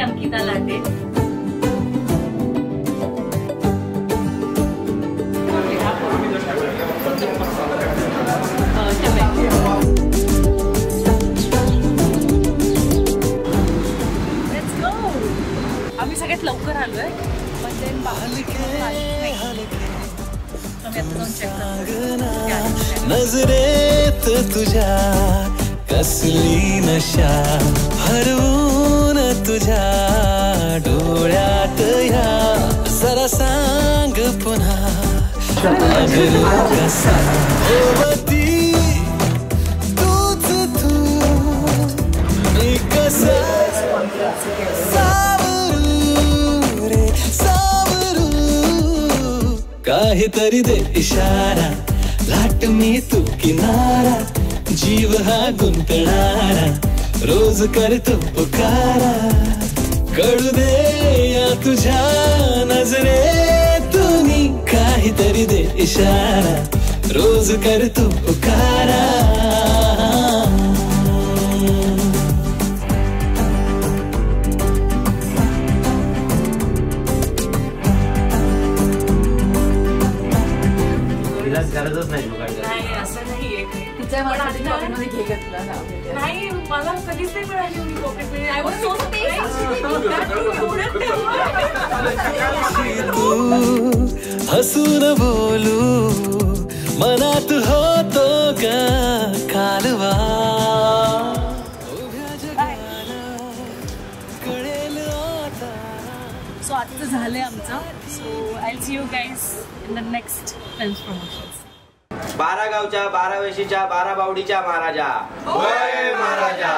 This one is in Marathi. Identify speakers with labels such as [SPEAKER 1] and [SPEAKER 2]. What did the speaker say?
[SPEAKER 1] अंकिता लाटे. आम्ही सगळ्यात लवकर आलोय म्हणजे
[SPEAKER 2] नजरेत तुझ्या कसली नशा हरवून तुझ्या डोळ्यात ह्या जरा सांग पुन्हा कसा होती तूच तू मी कसा काहीतरी दे इशारा लाट मी तू किनारा जीव हा गुंतणारा रोज करतो पुकारा कळू दे या तुझ्या नजरेतून काहीतरी दे इशारा रोज करतो पुकारा.
[SPEAKER 3] गरजच नाही
[SPEAKER 1] असं नाहीये
[SPEAKER 4] तिच्या पॉकेटमध्ये घे घेतला
[SPEAKER 1] नाही मला कधीच नाही मिळाली मी पॉकेटमध्ये. आय वॉज सो
[SPEAKER 2] हसून बोलू मनात होतो ग कालवा कळेल आता.
[SPEAKER 1] सो आजचं झालंय आमचं. So I see you guys in the next film promotions.
[SPEAKER 3] 12 गावच्या 12 वेशीच्या 12 बावडीच्या महाराजा.
[SPEAKER 5] होय महाराजा.